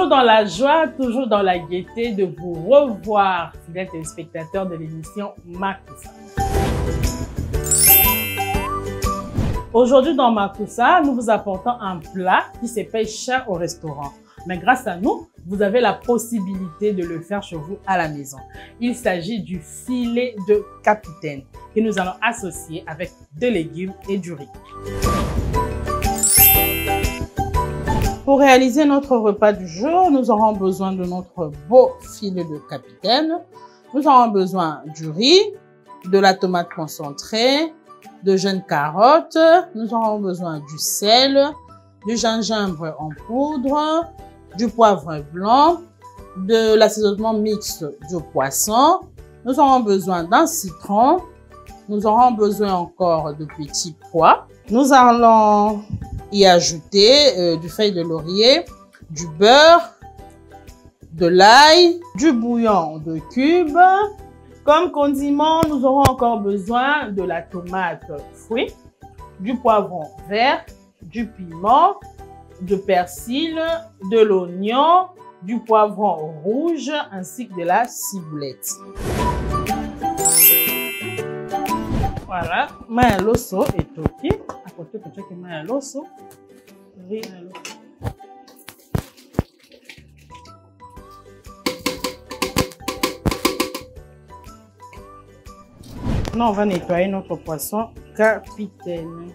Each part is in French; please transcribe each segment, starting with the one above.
Toujours dans la joie, toujours dans la gaieté de vous revoir, fidèles téléspectateurs de l'émission Makusa. Aujourd'hui dans Makusa, nous vous apportons un plat qui se paye cher au restaurant. Mais grâce à nous, vous avez la possibilité de le faire chez vous à la maison. Il s'agit du filet de capitaine que nous allons associer avec des légumes et du riz. Pour réaliser notre repas du jour, nous aurons besoin de notre beau filet de capitaine. Nous aurons besoin du riz, de la tomate concentrée, de jeunes carottes. Nous aurons besoin du sel, du gingembre en poudre, du poivre blanc, de l'assaisonnement mixte du poisson. Nous aurons besoin d'un citron. Nous aurons besoin encore de petits pois. Nous allons y ajouter du feuille de laurier, du beurre, de l'ail, du bouillon de cubes. Comme condiment, nous aurons encore besoin de la tomate fruit, du poivron vert, du piment, du persil, de l'oignon, du poivron rouge ainsi que de la ciboulette. Voilà, maya loso est ok. À côté de ça, maya loso. Maintenant, on va nettoyer notre poisson capitaine.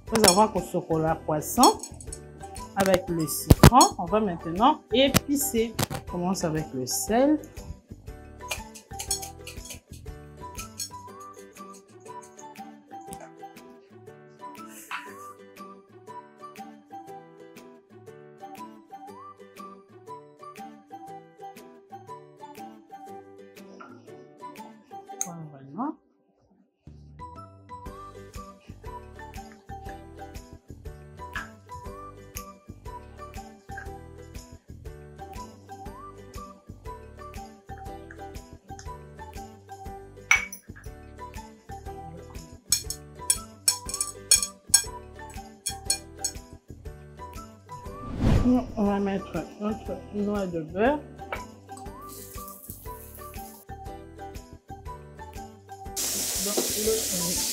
Après avoir consommé le poisson avec le citron, on va maintenant épicer. On commence avec le sel. Voilà. On va mettre notre noix de beurre. Dans le riz.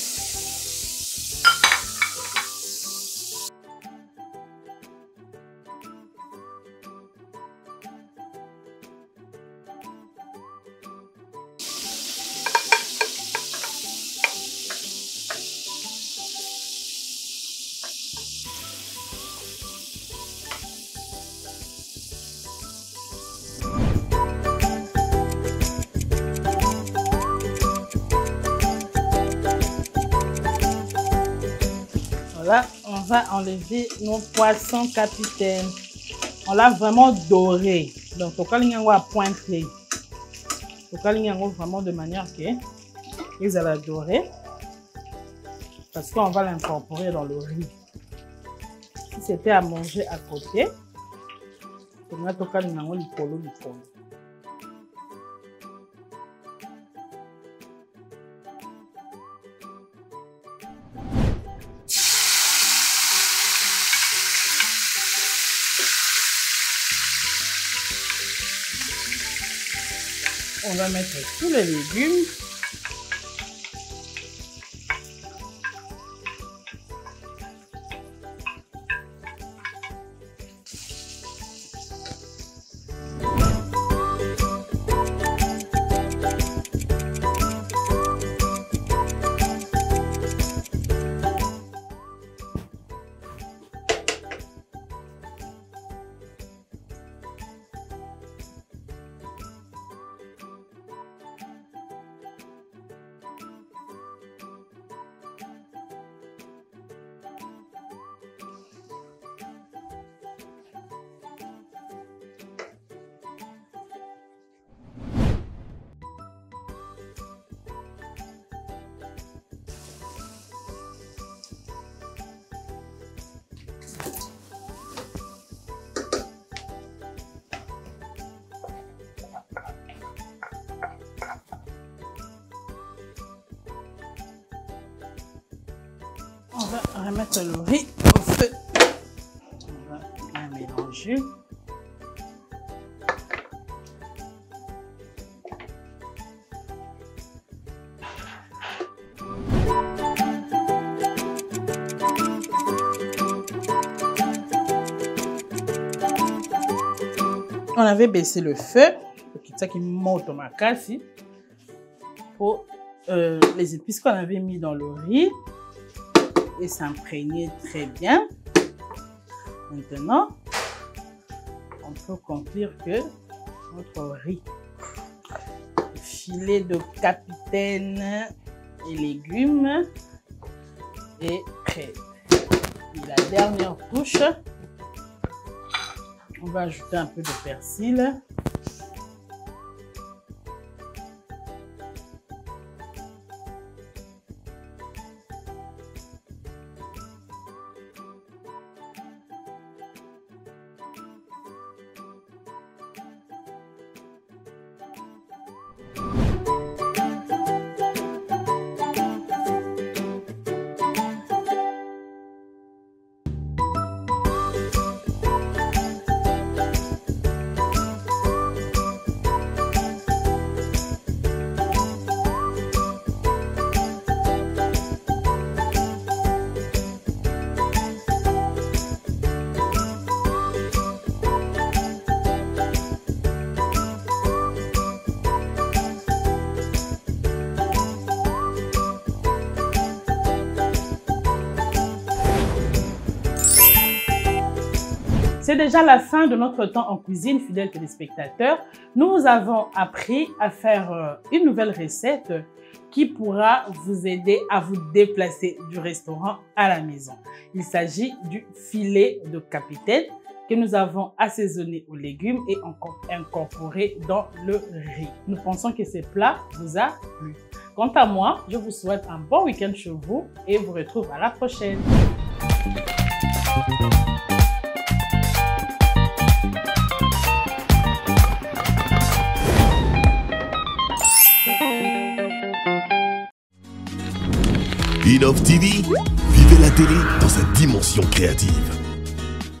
Voilà, on va enlever nos poissons capitaine. On l'a vraiment doré. Donc, on va pointer. On va vraiment de manière qu'ils allaient dorer. Parce qu'on va l'incorporer dans le riz. Si c'était à manger à côté, on va toquer le polo. On va mettre tous les légumes. On va remettre le riz au feu. On va bien mélanger. On avait baissé le feu, ça qui monte au makasi, pour les épices qu'on avait mis dans le riz et s'imprégner très bien. Maintenant, on peut conclure que notre riz, filet de capitaine et légumes est prêt. Et la dernière touche, on va ajouter un peu de persil. C'est déjà la fin de notre temps en cuisine, fidèles téléspectateurs. Nous avons appris à faire une nouvelle recette qui pourra vous aider à vous déplacer du restaurant à la maison. Il s'agit du filet de capitaine que nous avons assaisonné aux légumes et incorporé dans le riz. Nous pensons que ce plat vous a plu. Quant à moi, je vous souhaite un bon week-end chez vous et vous retrouve à la prochaine. Innov TV, vivez la télé dans sa dimension créative.